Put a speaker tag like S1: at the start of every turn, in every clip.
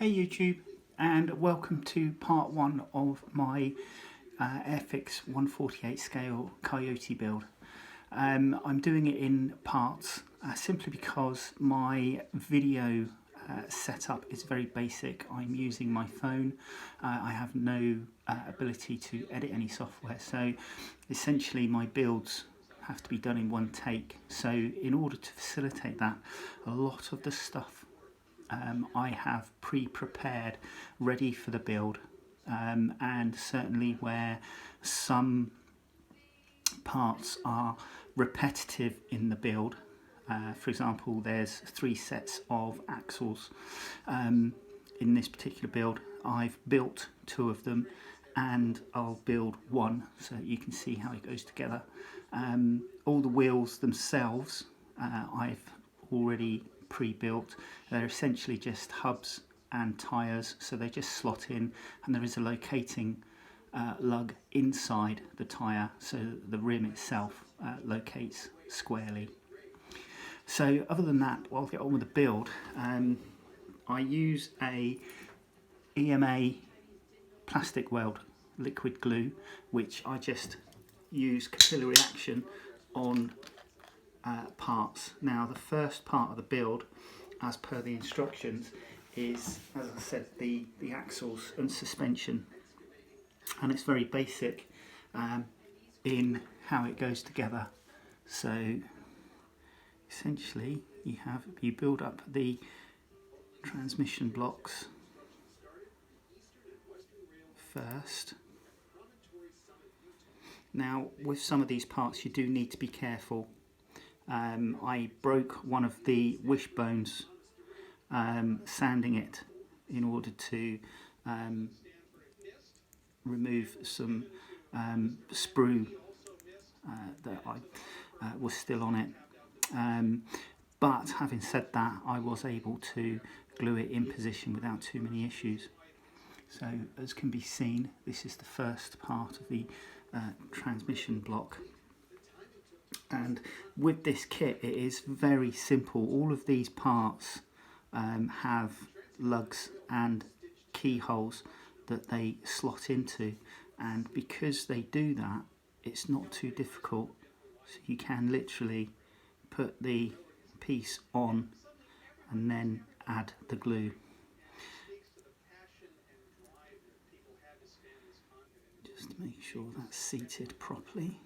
S1: Hey YouTube, and welcome to part one of my Airfix 148 scale Coyote build. I'm doing it in parts simply because my video setup is very basic. I'm using my phone. I have no ability to edit any software, so essentially my builds have to be done in one take. So in order to facilitate that, a lot of the stuff I have pre-prepared, ready for the build, and certainly where some parts are repetitive in the build. For example, there's 3 sets of axles in this particular build. I've built 2 of them and I'll build 1 so that you can see how it goes together. All the wheels themselves I've already pre-built. They're essentially just hubs and tyres, so they just slot in, and there is a locating lug inside the tyre so the rim itself locates squarely. So other than that, I'll get on with the build. I use a EMA plastic weld liquid glue, which I just use capillary action on parts. Now the first part of the build, as per the instructions, is, as I said, the axles and suspension, and it's very basic in how it goes together. So essentially you build up the transmission blocks first. Now with some of these parts you do need to be careful. I broke one of the Wishbones sanding it in order to remove some sprue that was still on it. But having said that, I was able to glue it in position without too many issues. So as can be seen, this is the first part of the transmission block. And with this kit it is very simple. All of these parts have lugs and keyholes that they slot into, and because they do that, it's not too difficult. So you can literally put the piece on and then add the glue. Just to make sure that's seated properly.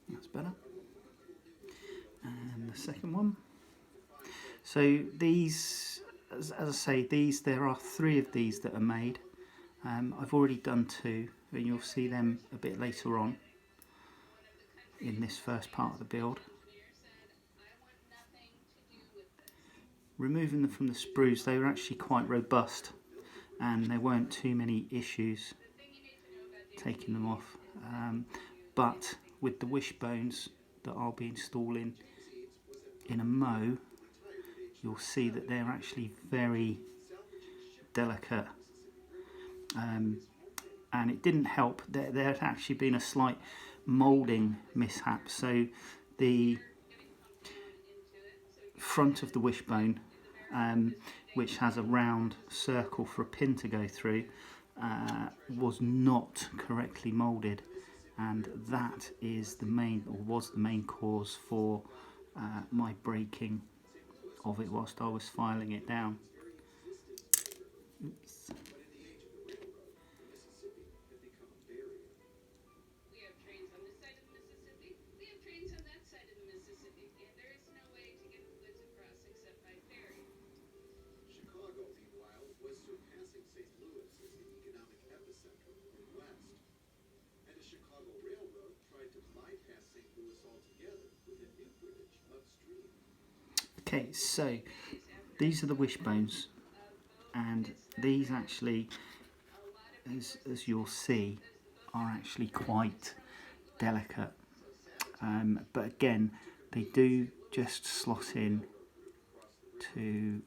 S1: That's better. And the second one. So these, as I say, there are 3 of these that are made. I've already done 2, and you'll see them a bit later on in this first part of the build. Removing them from the sprues, they were actually quite robust and there weren't too many issues taking them off. But with the Wishbones that I'll be installing in a mow, you'll see that they're actually very delicate, and it didn't help. There had actually been a slight moulding mishap, so the front of the Wishbone, which has a round circle for a pin to go through, was not correctly moulded, and that is the main, or was the main cause for my breaking of it whilst I was filing it down. Oops. Okay, so these are the Wishbones, and these actually, as you'll see, are actually quite delicate. But again, they do just slot in to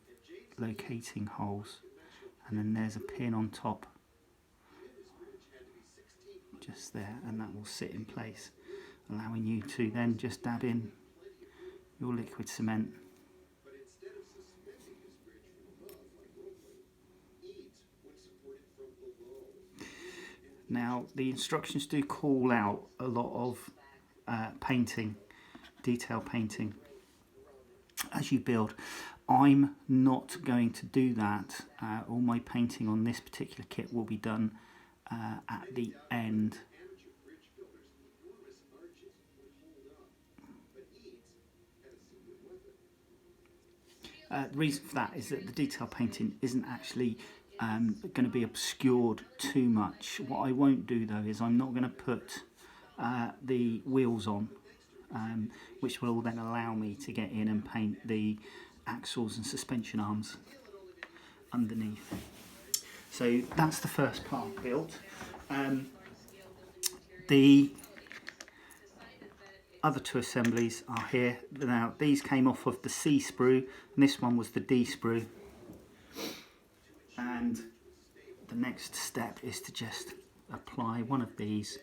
S1: locating holes, and then there's a pin on top just there, and that will sit in place, allowing you to then just dab in your liquid cement Now the instructions do call out a lot of painting, detail painting as you build. I'm not going to do that. All my painting on this particular kit will be done at the end. The reason for that is that the detail painting isn't actually going to be obscured too much. What I won't do though is I'm not going to put the wheels on, which will then allow me to get in and paint the axles and suspension arms underneath. So that's the first part built. The other two assemblies are here. Now these came off of the C sprue and this one was the D sprue. And the next step is to just apply one of these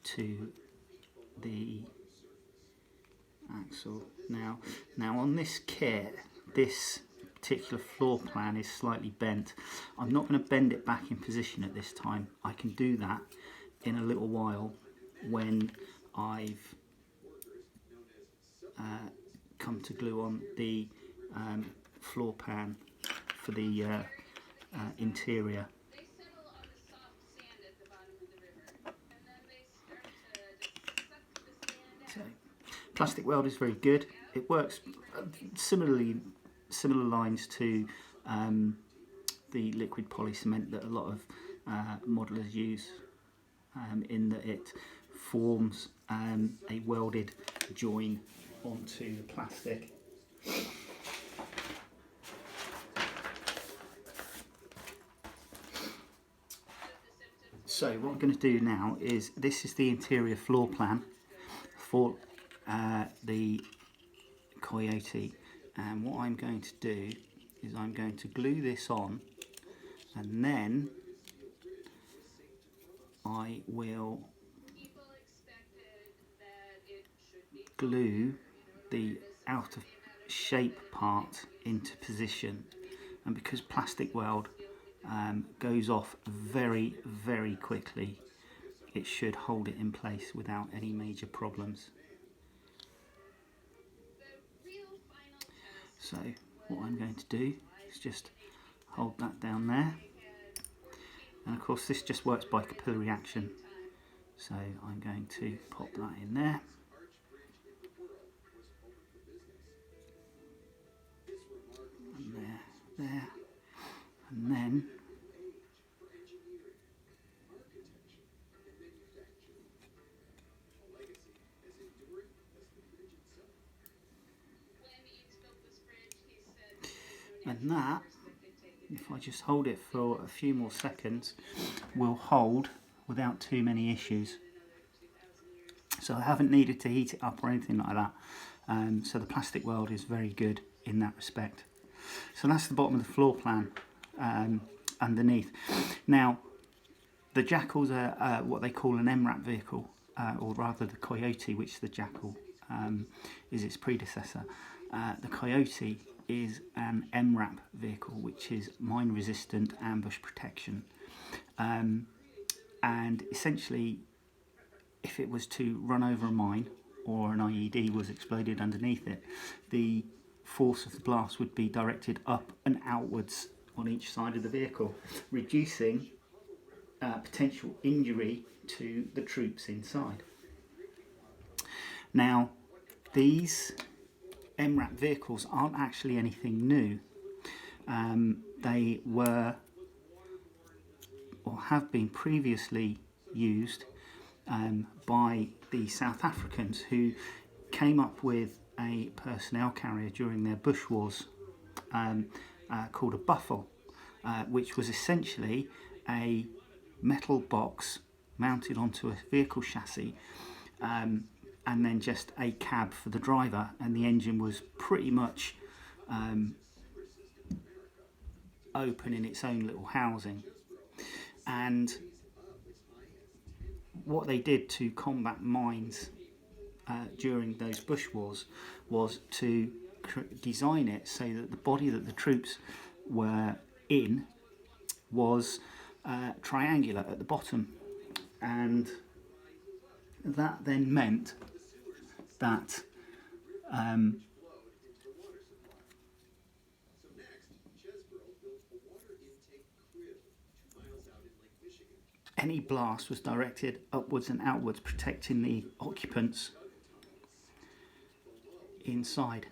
S1: to the axle. Now on this kit, this particular floor plan is slightly bent. I'm not going to bend it back in position at this time. I can do that in a little while when I've come to glue on the floor pan for the interior. So, plastic weld is very good. It works similar lines to the liquid poly cement that a lot of modelers use, in that it forms a welded join onto the plastic. So what I'm going to do now is, this is the interior floor plan for the Coyote, and what I'm going to do is I'm going to glue this on, and then I will glue the out of shape part into position. And because plastic weld goes off very quickly, it should hold it in place without any major problems. So what I'm going to do is just hold that down there, and of course this just works by capillary action, so I'm going to pop that in there. And there, and then that, if I just hold it for a few more seconds, will hold without too many issues. So I haven't needed to heat it up or anything like that. So the plastic weld is very good in that respect. So that's the bottom of the floor plan underneath. Now the Jackal's are what they call an MRAP vehicle, or rather the Coyote, which the Jackal is its predecessor. The Coyote is an MRAP vehicle, which is mine resistant ambush protection, and essentially if it was to run over a mine or an IED was exploded underneath it, the force of the blast would be directed up and outwards on each side of the vehicle, reducing potential injury to the troops inside. Now these MRAP vehicles aren't actually anything new. They were or have been previously used by the South Africans, who came up with a personnel carrier during their bush wars called a buffel, which was essentially a metal box mounted onto a vehicle chassis, and then just a cab for the driver, and the engine was pretty much open in its own little housing. And what they did to combat mines during those bush wars was to design it so that the body that the troops were in was triangular at the bottom, and that then meant that any blast was directed upwards and outwards, protecting the occupants inside.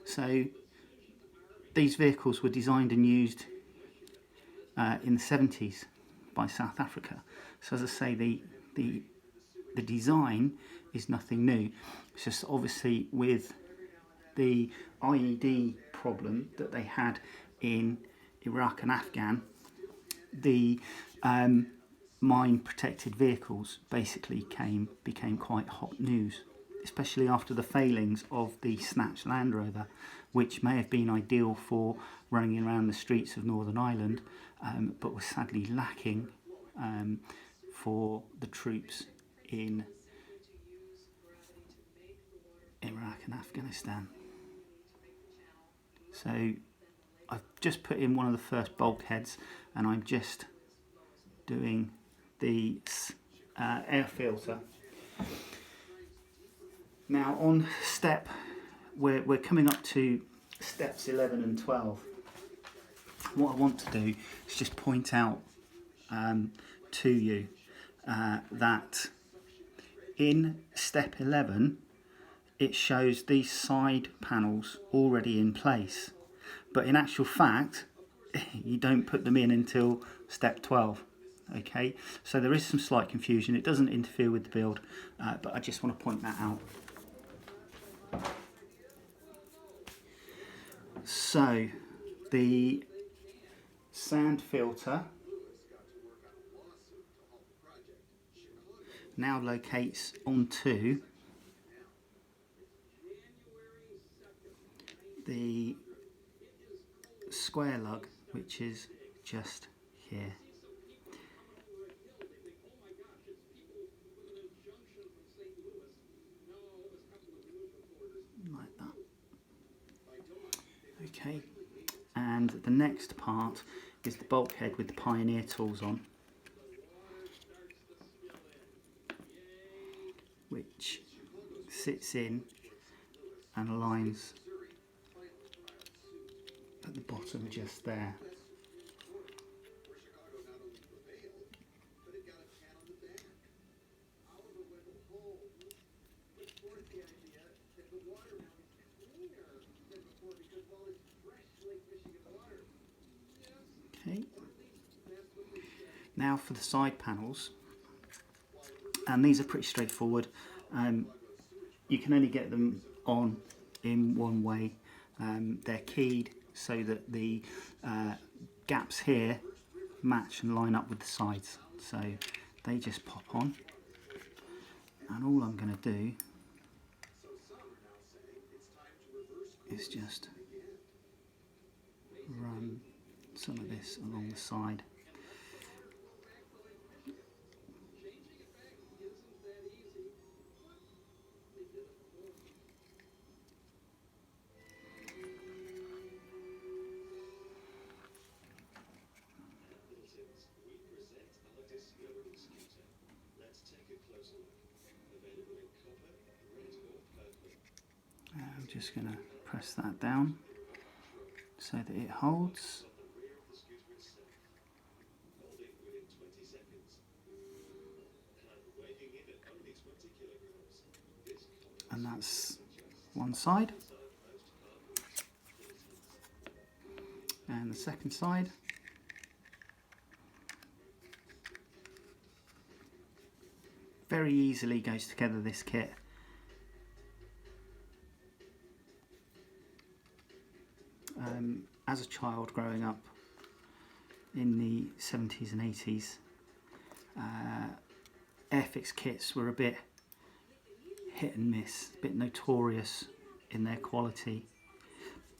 S1: So these vehicles were designed and used in the 70s by South Africa. So as I say, the design is nothing new. It's just obviously with the IED problem that they had in Iraq and Afghan, the mine protected vehicles basically became quite hot news, especially after the failings of the snatched Land Rover, which may have been ideal for running around the streets of Northern Ireland, but was sadly lacking for the troops in Iraq and Afghanistan. So I've just put in one of the first bulkheads, and I'm just doing the air filter. Now on step, we're coming up to steps 11 and 12. What I want to do is just point out to you that in step 11 it shows these side panels already in place, but in actual fact you don't put them in until step 12. Okay, so there is some slight confusion. It doesn't interfere with the build, but I just want to point that out. So the sand filter now locates onto the square lug, which is just here. Like that. Okay, and the next part is the bulkhead with the Pioneer tools on, which sits in and aligns at the bottom just there. Okay. Now for the side panels, and these are pretty straightforward. You can only get them on in one way. They're keyed so that the gaps here match and line up with the sides. So they just pop on, and all I'm going to do is just run some of this along the side. I'm just going to press that down so that it holds. And that's one side. And the second side. Very easily goes together, this kit. As a child growing up in the 70s and 80s, Airfix kits were a bit hit and miss, a bit notorious in their quality.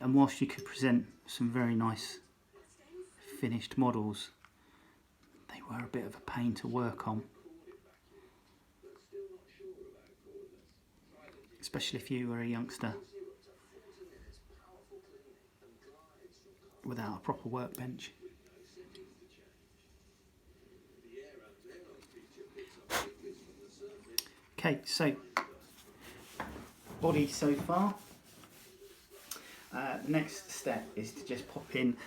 S1: And whilst you could present some very nice finished models, they were a bit of a pain to work on. Especially if you were a youngster without a proper workbench. Okay, so body so far. The next step is to just pop in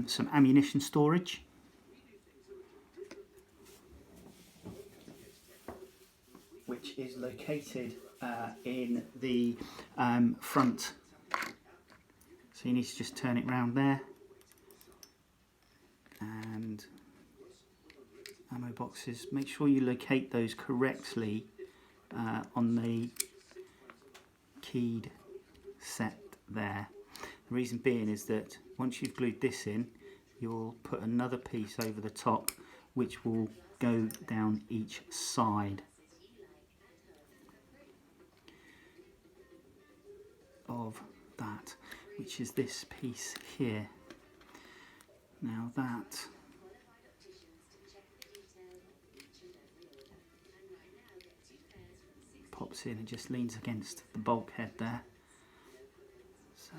S1: some ammunition storage. Which is located in the front. So you need to just turn it round there. And ammo boxes, make sure you locate those correctly on the keyed set there. The reason being is that once you've glued this in, you'll put another piece over the top which will go down each side of that, which is this piece here. Now that pops in and just leans against the bulkhead there. So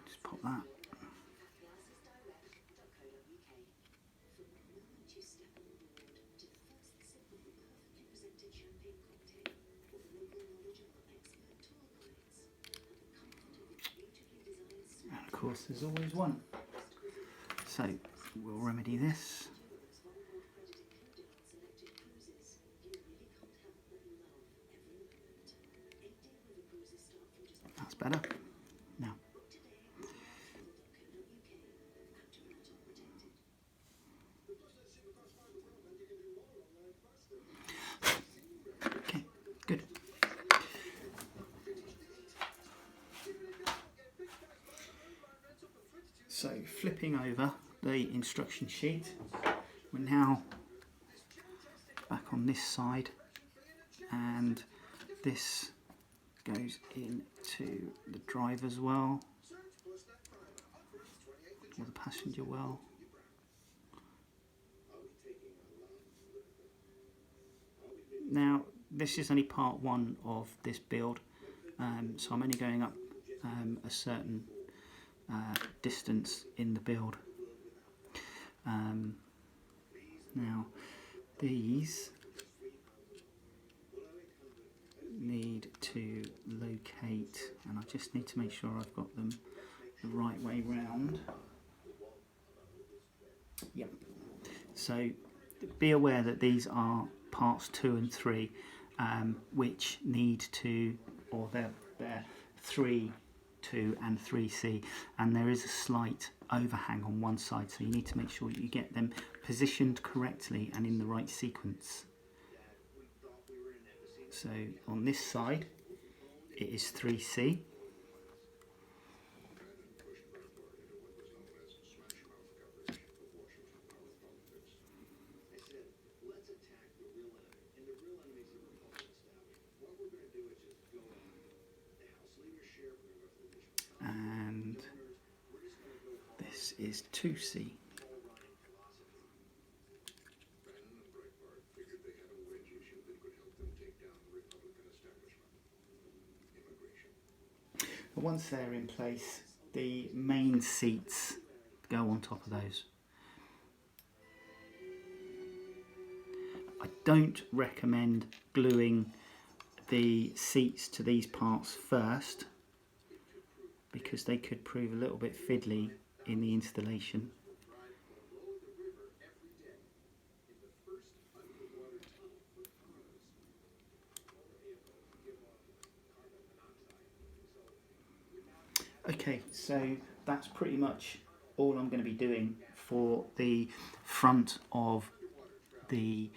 S1: just pop that. And of course there's always one. So we'll remedy this. That's better. Now. Okay, good. So flipping over the instruction sheet, we're now back on this side, and this goes into the driver's well, or the passenger well. Now this is only part one of this build, so I'm only going up a certain distance in the build. Now these need to locate, and I just need to make sure I've got them the right way round. Yep. So be aware that these are parts 2 and 3, which need to, or they're 3, 2 and 3C, and there is a slight overhang on one side, so you need to make sure you get them positioned correctly and in the right sequence. So on this side it is 3C. And this is 2C. Once they're in place, the main seats go on top of those. I don't recommend gluing the seats to these parts first, because they could prove a little bit fiddly in the installation. Okay, so that's pretty much all I'm going to be doing for the front of the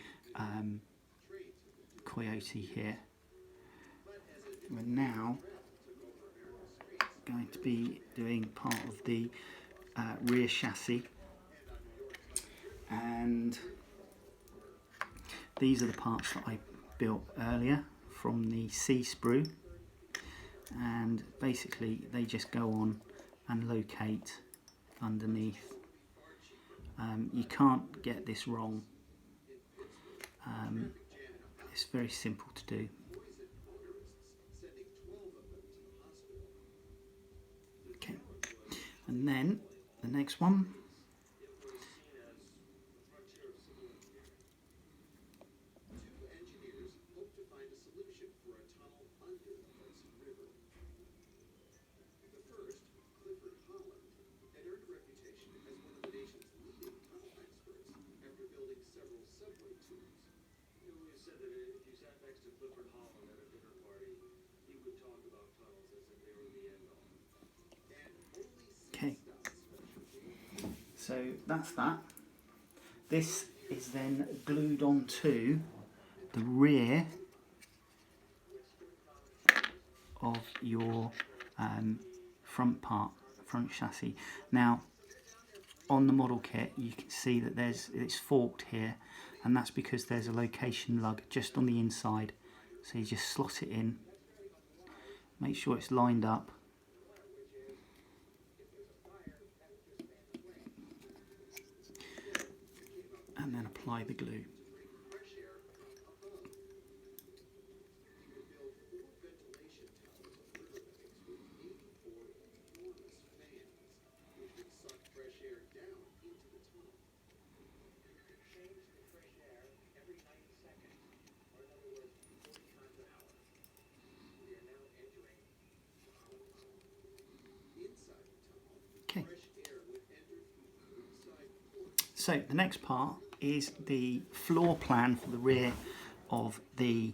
S1: Coyote here. We're now going to be doing part of the rear chassis, and these are the parts that I built earlier from the C sprue, and basically they just go on and locate underneath. You can't get this wrong. It's very simple to do. Okay, and then the next one. So that's that. This is then glued onto the rear of your front chassis. Now, on the model kit, you can see that it's forked here, and that's because there's a location lug just on the inside. So you just slot it in, make sure it's lined up, and then apply the glue. Okay. So the next part is the floor plan for the rear of the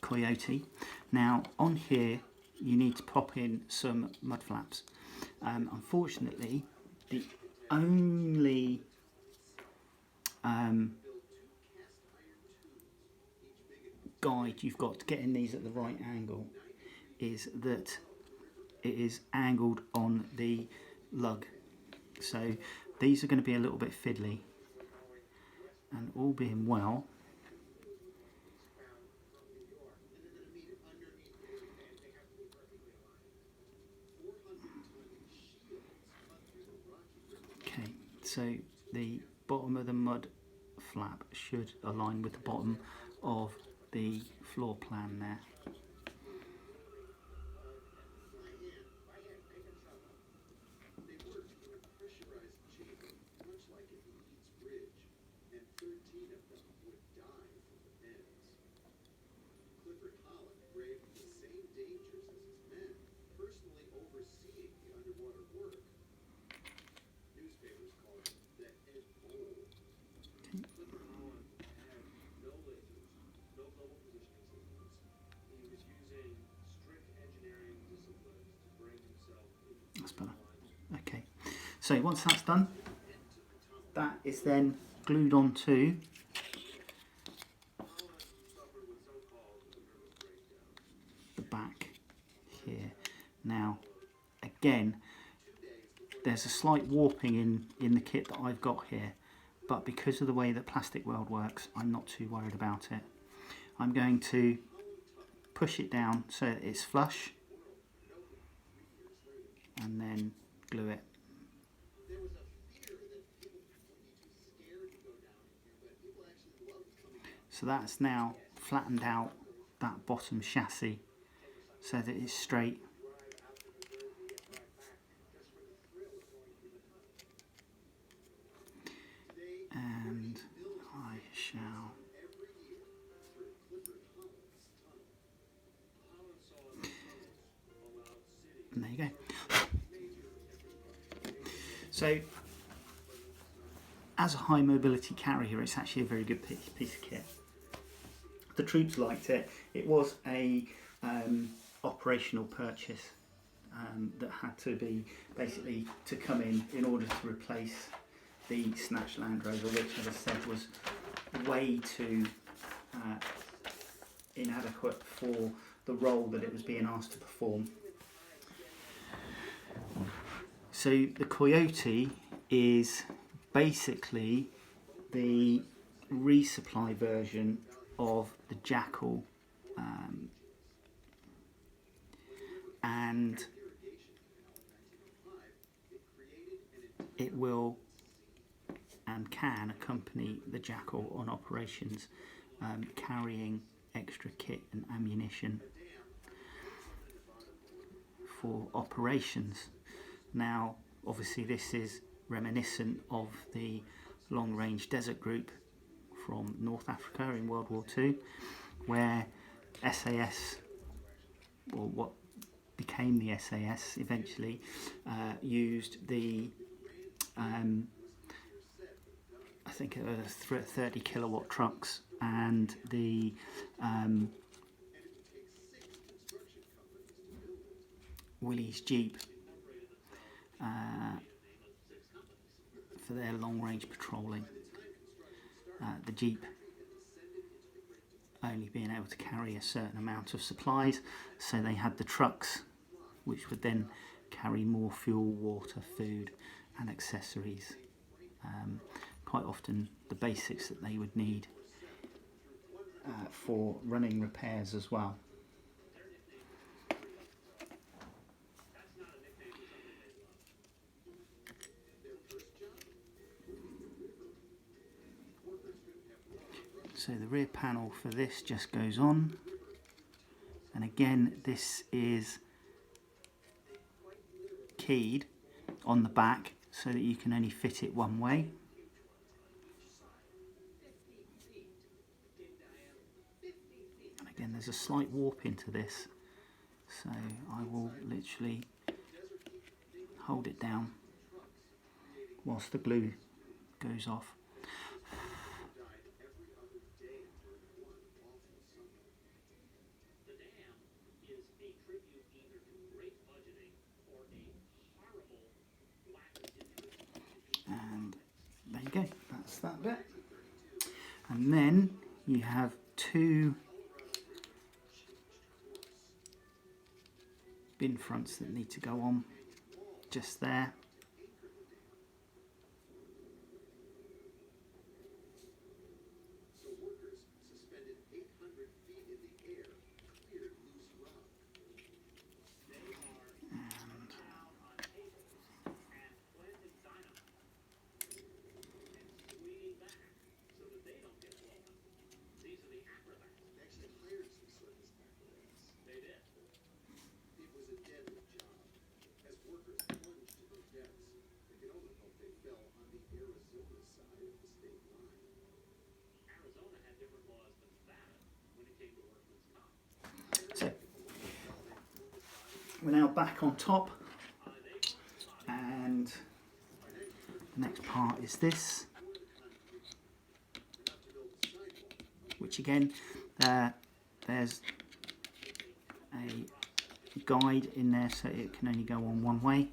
S1: Coyote. Now on here you need to pop in some mud flaps. Unfortunately, the only guide you've got to getting these at the right angle is that it is angled on the lug. So these are going to be a little bit fiddly, and all being well, okay, so the bottom of the mud flap should align with the bottom of the floor plan there. That's better. Okay, so once that's done, that is then glued onto the back here. Now, again, there's a slight warping in the kit that I've got here, but because of the way that plastic weld works, I'm not too worried about it. I'm going to push it down so it's flush, and then glue it. So that's now flattened out that bottom chassis so that it's straight. And I shall and there you go. So as a high mobility carrier, it's actually a very good piece of kit. The troops liked it. It was a operational purchase that had to be basically to come in order to replace the Snatch Land Rover, which, as I said, was way too inadequate for the role that it was being asked to perform. So the Coyote is basically the resupply version of the Jackal, and it will and can accompany the Jackal on operations, carrying extra kit and ammunition for operations. Now, obviously this is reminiscent of the long-range desert group from North Africa in World War II, where SAS, or what became the SAS eventually, used the I think it was 30 kilowatt trucks and the Willys Jeep for their long-range patrolling. The Jeep only being able to carry a certain amount of supplies, so they had the trucks which would then carry more fuel, water, food and accessories. Quite often the basics that they would need for running repairs as well. So the rear panel for this just goes on, and again this is keyed on the back so that you can only fit it one way. And again there's a slight warp into this, so I will literally hold it down whilst the glue goes off. And there you go, that's that bit. And then you have two bin fronts that need to go on just there. So we're now back on top, and the next part is this, which again there's a guide in there so it can only go on one way.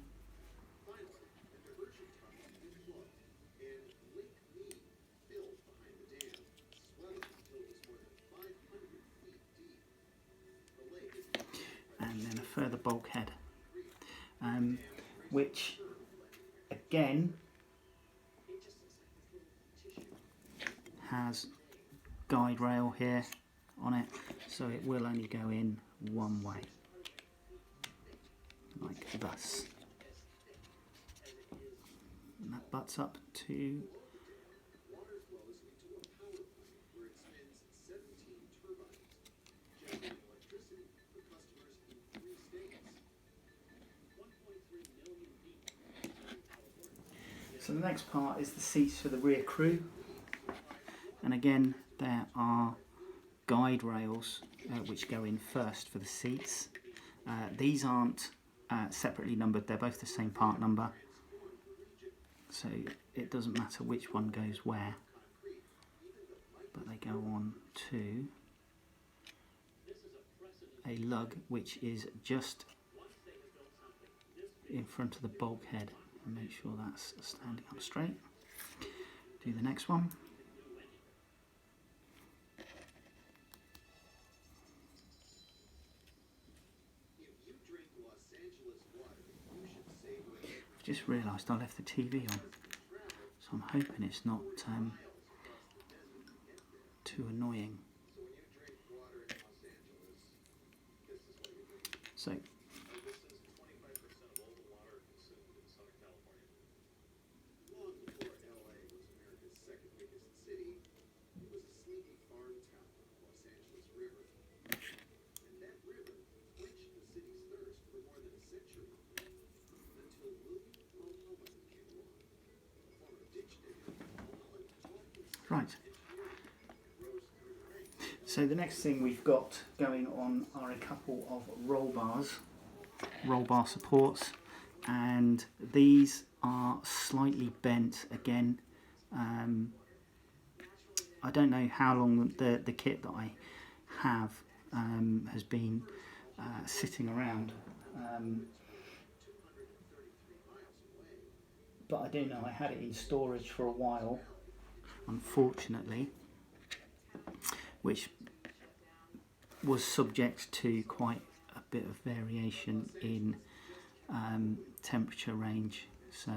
S1: And then a further bulkhead, which again has guide rail here on it, so it will only go in one way, like thus. And that butts up to So the next part is the seats for the rear crew, and again there are guide rails which go in first for the seats. These aren't separately numbered, they're both the same part number, so it doesn't matter which one goes where, but they go on to a lug which is just in front of the bulkhead. And make sure that's standing up straight. Do the next one. I've just realised I left the TV on, so I'm hoping it's not too annoying. So right, so the next thing we've got going on are a couple of roll bar supports, and these are slightly bent again. I don't know how long the kit that I have has been sitting around, but I do know I had it in storage for a while, unfortunately, which was subject to quite a bit of variation in temperature range. So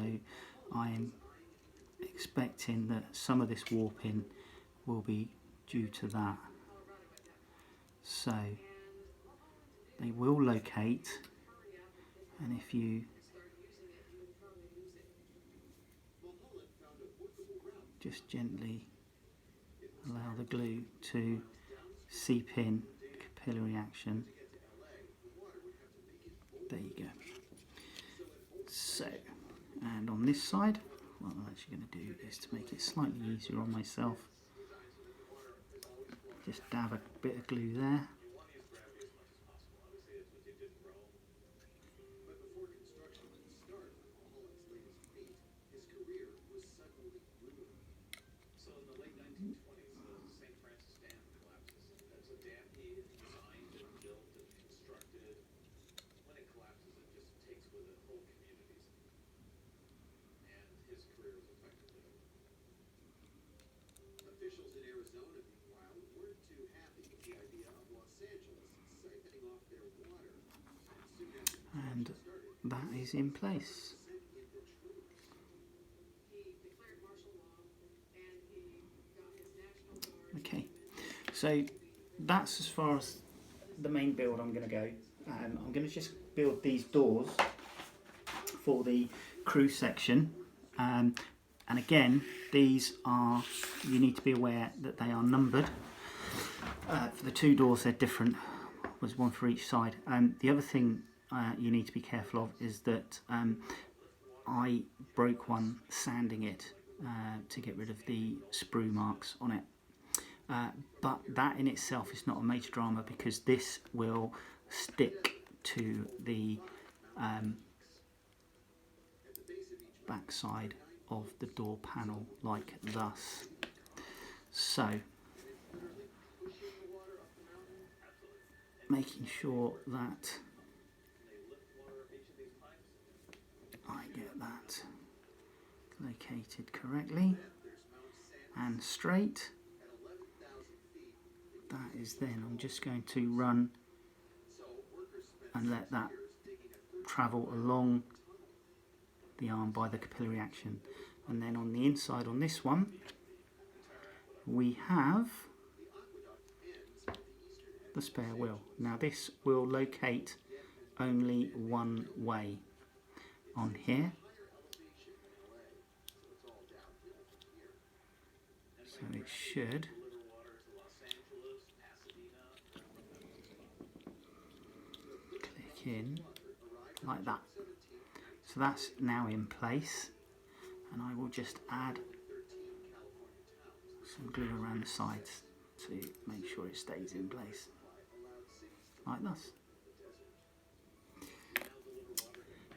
S1: I am expecting that some of this warping will be due to that. So they will locate, and if you just gently allow the glue to seep in, capillary action, there you go. So, and on this side, what I'm actually going to do is to make it slightly easier on myself, just dab a bit of glue there. And that is in place. Okay, so that's as far as the main build I'm going to go. I'm going to just build these doors for the crew section, and again, these are, you need to be aware that they are numbered. For the two doors they're different, there's one for each side. The other thing you need to be careful of is that I broke one sanding it to get rid of the sprue marks on it. But that in itself is not a major drama, because this will stick to the back side of the door panel like thus. So making sure that I get that located correctly and straight. That is then, I'm just going to run and let that travel along the arm by the capillary action. And then on the inside on this one, we have the spare wheel. Now this will locate only one way on here. So it should click in like that. So that's now in place, and I will just add some glue around the sides to make sure it stays in place like this.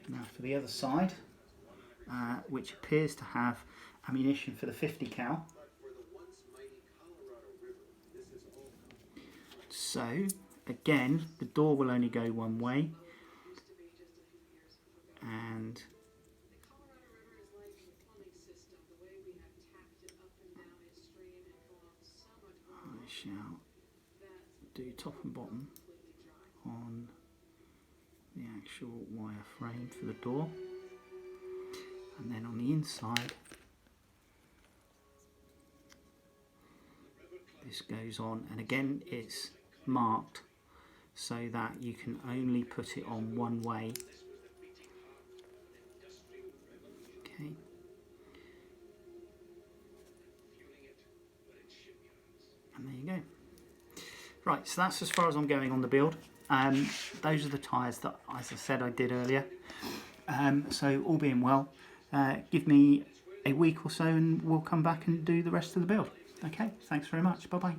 S1: Now for the other side, which appears to have ammunition for the 50 cal. So again, the door will only go one way, and I shall do top and bottom on the actual wire frame for the door, and then on the inside this goes on, and again it's marked so that you can only put it on one way. Okay. And there you go. Right, so that's as far as I'm going on the build. Those are the tyres that, as I said, I did earlier. So all being well, give me a week or so and we'll come back and do the rest of the build. Okay, thanks very much. Bye-bye.